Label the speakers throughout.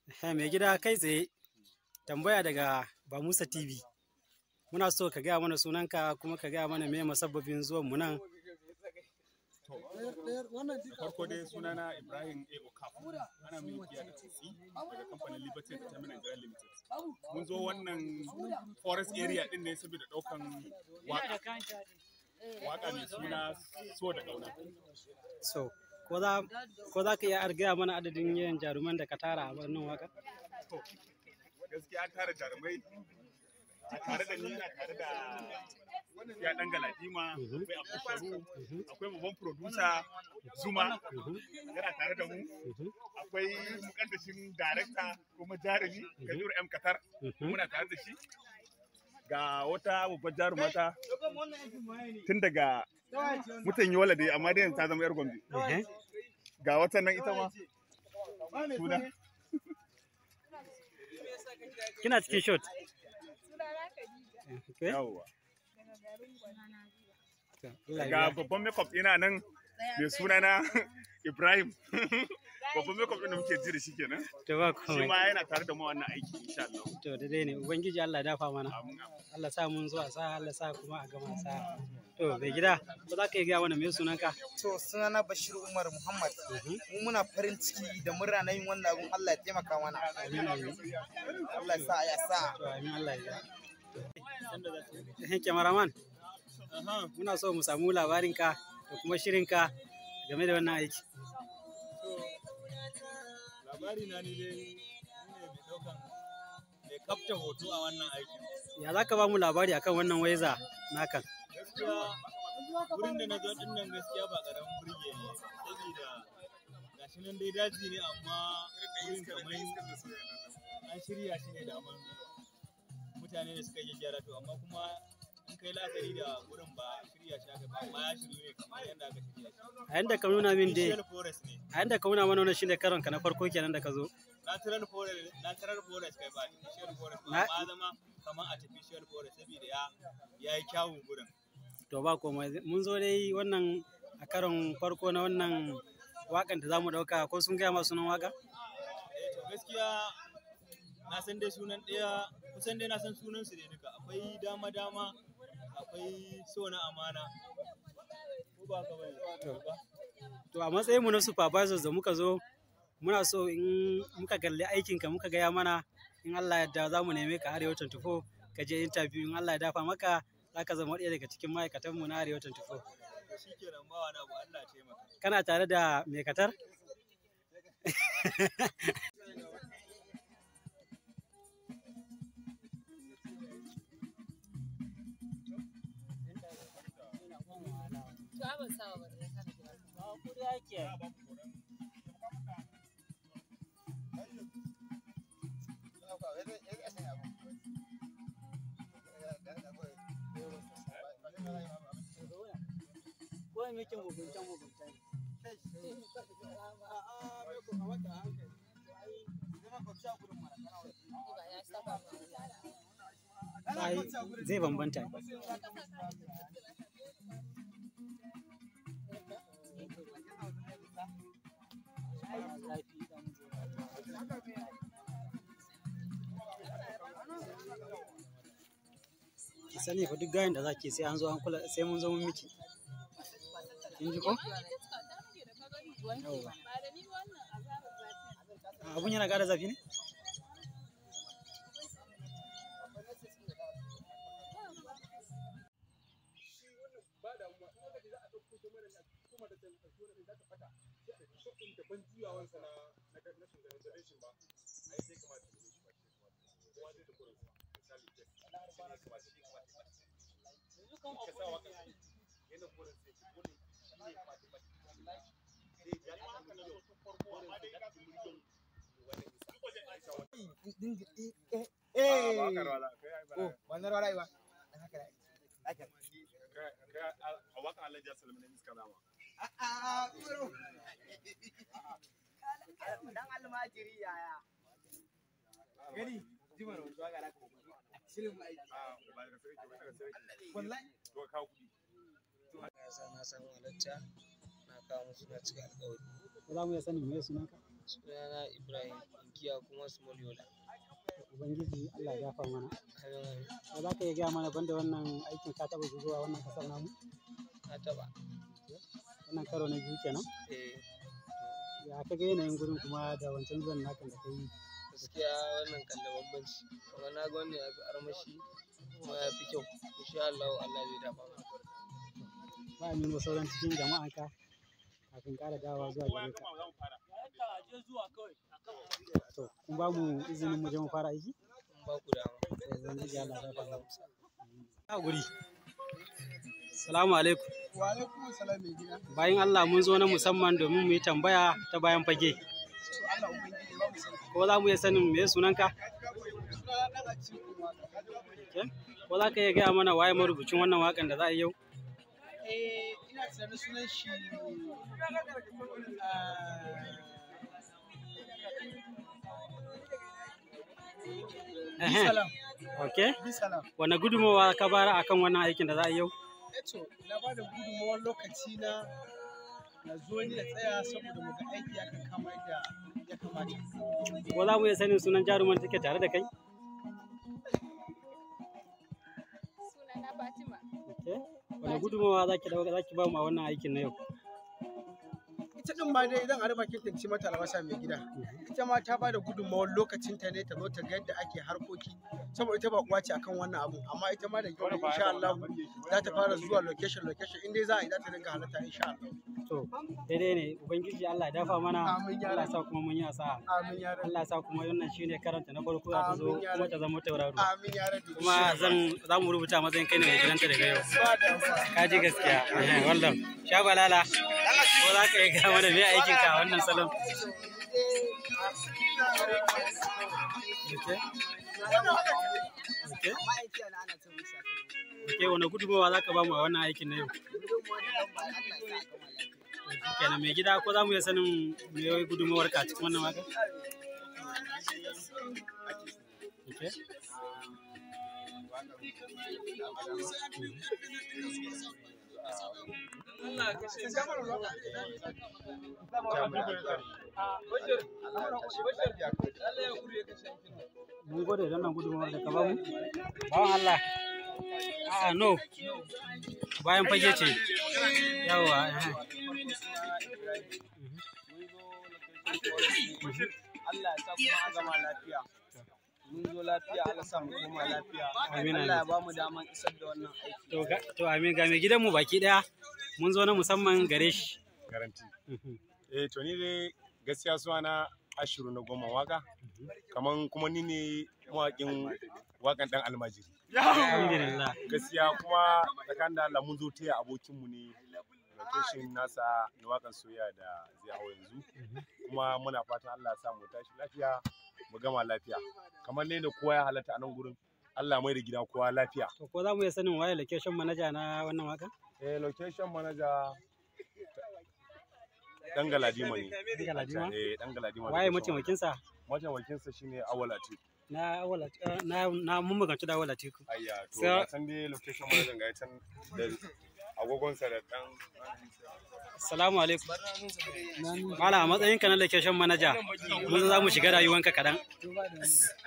Speaker 1: Mai gida kai tsaye tambaya daga Ba Musa TV. Muna so ka gaya mana sunanka kuma ka gaya mana me musabbabin zuwan mu nan.
Speaker 2: Farko dai sunana Ibrahim A. Okafu, ana mulkiya da tsitsi daga kamfanin Liberty Entertainment Nigeria Limited. Mun zo wannan forest area din ne saboda daukan waka mai suna so da kauna.
Speaker 1: So, ko za ka iya gaya mana adadin yawan jaruman da ka tara a wannan waka?
Speaker 2: Gaskiya an tara jarumai tare da ni, na tare da ya dan galadima, akwai Abdulsaru, akwai babban producer Zuma yana tare da mu, akwai mukaddashin director kuma jarumi Kabiru M Qatar muna tare da shi, ga wata babbar jarumata tun daga mutan Yola dai amma dai ta zama yar Gombe, ga wata nan ita ma suna
Speaker 1: kina cikin shot.
Speaker 2: Ga babban makeup ina nan mai suna na Ibrahim. Babban makeup ɗin da muke ji da shi kenan. Shi ma yana tare da mu wannan aiki insha Allah.
Speaker 1: To da dai ne Ubangiji Allah dafa mana. Allah sa mun zuwa sa, Allah sa kuma a gama sa. To bai gida ba za ka yi gaya mana me sunanka?
Speaker 3: To sunana Bashir Umar Muhammad. Mu muna farin ciki da murna na yin wannan abun, Allah ya taimaka mana. Allah ya sa ya sa.
Speaker 1: To amin Allah ya yi. Kyamaraman, muna so mu samu labarinka da kuma shirinka game da wannan aiki.
Speaker 4: Labari na ni dai ne mai kafta hoto a wannan aikin.
Speaker 1: Ya za ka ba mu labari akan wannan waiza naka?
Speaker 4: Gaskiya wurin da na zo din nan gaskiya ba karamin burge ne, saboda gashi nan dai daji ne amma wurin kamar an shirya shi ne da mutane da suka yi gyara, to amma kuma in kai la'akari da wurin ba shirya shi aka ba, amma ya shiru ne kamar yadda aka shirya shi.
Speaker 1: A yanda ka nuna min dai, a yanda ka nuna mana wannan shine karon ka na farko kenan da ka zo.
Speaker 4: Natural forest kai ba artificial forest ba, amma zama kamar artificial forest saboda ya yi kyawun gurin.
Speaker 1: To ba komai, mun zo dai wannan a karon farko na wannan wakan da zamu dauka, ko sun gaya ma sunan waka?
Speaker 4: To gaskiya na san dai sunan ɗaya, kusan dai na san sunan su dai duka. Akwai dama akwai so na amana, ko ba ka bane?
Speaker 1: To a matsayin mu na supervisors da muka zo, muna so in muka kalli aikin ka muka gaya mana, in Allah yadda za mu neme ka Arewa 24 ka je interview, in Allah ya dafa maka za ka zama ɗaya daga cikin ma'aikatan mu na Arewa 24.
Speaker 4: Shikenan ba wani abu, Allah ya taimaka.
Speaker 1: Kana tare da mai Qatar? Zai bambanta. Ki sani fa duk gayin da zaki sai an zo an kula, sai mun zo mun miki. Kin ji ko? Yauwa. Abun yana ƙara zafi ne?
Speaker 3: Dan almajiri yaya. Gani, jimar wasu ga da kuma. Shirin mai. Wallahi.
Speaker 2: To ka kudi.
Speaker 1: Na san halatta na kawo musu na cikin alƙawari. Ko za mu iya sanin me sunanka?
Speaker 5: Sunana Ibrahim Inkiya kuma Small Yola.
Speaker 1: Ubangiji Allah ya dafa mana. Ko za ka iya gaya mana banda wannan aikin ka taɓa zuwa wannan ƙasar namu?
Speaker 5: Na taɓa.
Speaker 1: Wannan karo na biyu kenan? Ya ka ga yanayin gurin kuma da wancan zuwan nakan da ka yi?
Speaker 5: Gaskiya wannan kan da bambanci. Kuma na ga wannan ya fi armashi kuma ya fi kyau. Insha Allah Allah zai dafa mana.
Speaker 1: Ba a nuna sauran cikin jama'anka kafin ƙara dawowa zuwa gare ka. To, kun ba mu izinin mu je mu fara aiki?
Speaker 5: Mun ba ku dama.
Speaker 1: Ubangiji Allah ya dafa mana. A guri. Salamu alaikum.
Speaker 3: Wa alaikum salam mai gida.
Speaker 1: Bayan Allah mun zo na musamman domin mu yi tambaya ta bayan fage.
Speaker 3: Allah ubangiji ba mu sani.
Speaker 1: Ko za mu iya sanin me sunanka?
Speaker 3: Sunana dan atikun waka.
Speaker 1: Ko za ka iya gaya mana waye marubucin wannan waƙan da za a yi yau?
Speaker 3: Ina tunanin sunan shi Bisalam.
Speaker 1: Okay.
Speaker 3: Bisalam.
Speaker 1: Wane gudunmawa ka bara akan wannan aikin da za a yi yau?
Speaker 3: Na ba da gudunmawar lokaci na zo ni da tsaya saboda mu ga aiki ya kan kama yadda ya kamata.
Speaker 1: Ko za mu iya sanin sunan jaruman take tare da kai?
Speaker 6: Sunana Fatima.
Speaker 1: Okay. Wane gudunmawa za ki ba mu a wannan aikin na yau?
Speaker 3: Ita din ma dai idan a raba kin tanci mata albasa mai gida. Ita ma ta ba da gudunmawar lokacinta ne ta zo ta ga yadda ake harkoki saboda ita ba kuwa ce akan wannan abun amma ita ma da kyau insha Allah za ta fara zuwa location in dai za a yi za ta dinga halatta insha Allah.
Speaker 1: To daidai ne ubangiji Allah ya dafa mana. Allah ya sa kuma mun yi asa'a.
Speaker 3: Amin ya rabbi.
Speaker 1: Allah ya sa kuma wannan shine karanta na farko za ta zo kuma ta zama tauraro.
Speaker 3: Amin ya rabbi.
Speaker 1: Kuma za mu rubuta matsayin kai ne mai gidanta daga yau.
Speaker 3: Ba da
Speaker 1: Ka ji gaskiya. Wallan. Sha balala. Ko za ka yi ga mana me aikin ka wannan salon? Okay, wani gudunmawa za ka ba mu a wannan aikin na yau? Kenan mai gida ko za mu iya sanin me gudunmawar ka cikin wannan waka? Okay. Mun gode da nan gudunmawar da ka ba mu. Bawan Allah. No. Bayan fage ce. Yawwa.
Speaker 5: Allah ya sa kuma a gama lafiya. Mun zo lafiya, Allah sa mu koma lafiya.
Speaker 1: Amin.
Speaker 5: Allah ya ba mu daman isar da wannan aiki.
Speaker 1: To amin ga mai gidanmu baki daya. Mun zo na musamman gare shi.
Speaker 2: Garanti. To ni dai gaskiya suna Ashiru na Goma waka. Kaman kuma ni ne mawaƙin wakan dan almajiri.
Speaker 1: Alhamdulillah.
Speaker 2: Gaskiya kuma tsakanin da Allah mun zo taya abokinmu ne location nasa na wakan soyayya da zai hawo yanzu. Kuma muna fatan Allah ya sa mu tashi lafiya mu gama lafiya. Kamar ne da kowa ya halatta a nan gurin Allah mai da gida kowa lafiya.
Speaker 1: To ko za mu iya sanin waye location manager na wannan waka?
Speaker 2: Location manager dan Galadima ne.
Speaker 1: Dan Galadima?
Speaker 2: Dan Galadima.
Speaker 1: Waye mataimakinsa?
Speaker 2: Mataimakinsa shine Awal Atiku.
Speaker 1: Na mun maganci da Awal Atiku.
Speaker 2: Ayya to ga san dai location manager ga can da agogonsa da dan.
Speaker 1: Assalamu alaikum. Mala a matsayinka na location manager mun za mu shiga rayuwanka kaɗan.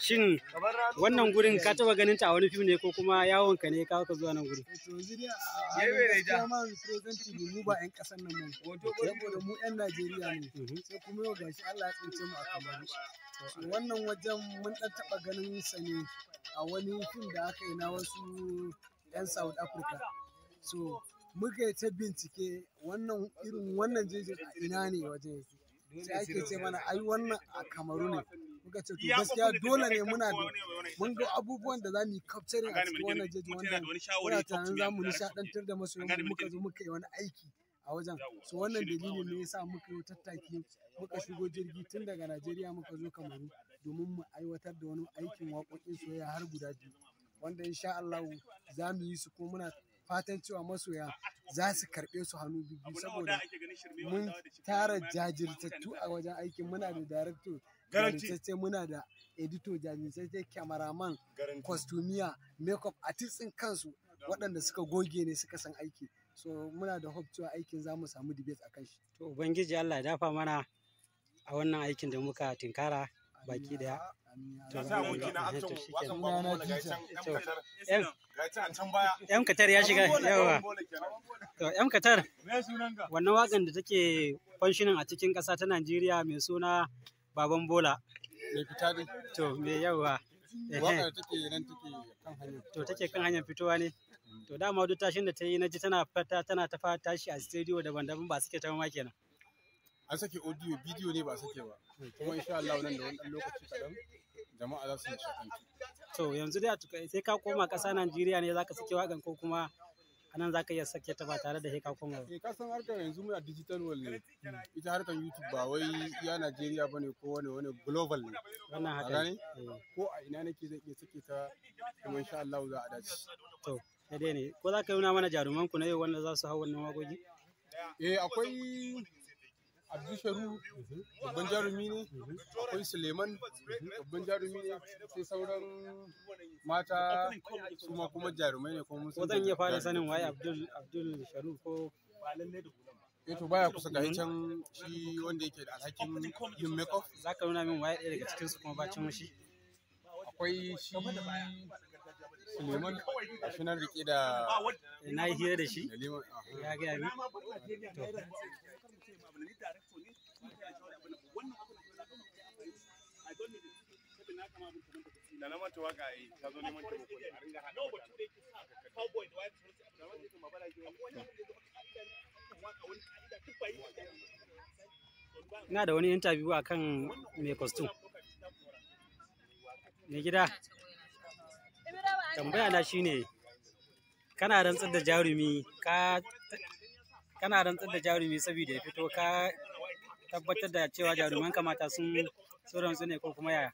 Speaker 1: Shin wannan gurin ka taɓa ganin ta a wani fim ne ko kuma yawonka ne kawo ka zuwa nan gurin?
Speaker 3: mu ba 'yan ƙasar nan ne saboda mu 'yan Najeriya ne sai kuma yau gashi Allah ya tsince mu a Kamaru. Wannan wajen mun ɗan taɓa ganin sa ne a wani fim da aka yi na wasu 'yan South Africa. So muka yi ta bincike irin wannan jejin a ina ne wajen yake sai ake ce mana ai wannan a Kamaru ne muka ce to gaskiya dole ne mun ga abubuwan da za mu yi capturing a cikin wannan jejin wanda muna tunanin za mu nishaɗantar da masoyan muka zo muka yi wani aiki a wajen so wannan dalilin ne yasa muka yi tattaki muka shigo jirgi tun daga Najeriya muka zo Kamaru domin mu aiwatar da wani aikin waƙoƙin soyayya har guda 2 wanda insha Allah za mu yi su ko muna fatan cewa masoya za su karɓe su hannu biyu saboda mun tara jajirtattu a wajen aikin muna da director jajirtacce muna da editor jajirtacce cameraman costumier makeup artist ɗin kansu waɗanda suka goge ne suka san aiki so muna da hope cewa aikin za mu samu debate a kan shi.
Speaker 1: To ubangiji Allah ya dafa mana a wannan aikin da muka tinkara baki daya. Yan Katar ya shiga yawa. To yan Katar wannan wakan da take functioning a cikin ƙasa ta Najeriya mai suna Baban Bola.
Speaker 3: Mai fita dai.
Speaker 1: To me yawa.
Speaker 3: Waƙar take nan take kan hanyar.
Speaker 1: To take kan hanyar fitowa ne. To dama duk tashin da ta yi naji tana ta tashi a studio daban-daban ba suke ta ma kenan.
Speaker 3: An sake audio bidiyo ne ba sake ba. Kuma insha Allah nan da wani ɗan lokaci kaɗan jama'a za su nishaɗantu.
Speaker 1: To yanzu dai sai ka koma ƙasa Najeriya ne zaka sake waƙan ko kuma anan zaka iya sake ta ba tare da sai ka koma ba.
Speaker 3: Ka san harkar yanzu muna digital world ne. Ita harkar YouTube ba wai iya Najeriya bane ko wani global ne.
Speaker 1: Wannan haka ne.
Speaker 3: Ko a ina nake zai iya sake ta kuma insha Allah za a dace.
Speaker 1: To dai ne ko za ka nuna mana jaruman ku na yau wanda za su hau wannan waƙoƙi?
Speaker 3: Akwai Abdul Sharu babban jarumi ne, akwai Suleiman babban jarumi ne, sai sauran mata su ma kuma jarumai ne kuma
Speaker 1: ko zan iya fara sanin waye Abdul Sharu ko
Speaker 3: to baya kusa ga can shi wanda yake da alhakin yin makeup.
Speaker 1: Za ka nuna min waye ɗaya daga cikin su kuma bacin shi?
Speaker 3: Akwai shi Suleiman a shi nan rike da
Speaker 1: na yi hira da shi ya gaya min.
Speaker 2: Da na mata waka ta zo neman taimako a ringa hada
Speaker 1: ina da wani interview akan mai costume. Mai gida tambaya na shine kana rantsar da jarumi saboda ya fito ka tabbatar da cewa jaruman kamata sun rantsu ne ko kuma yaya?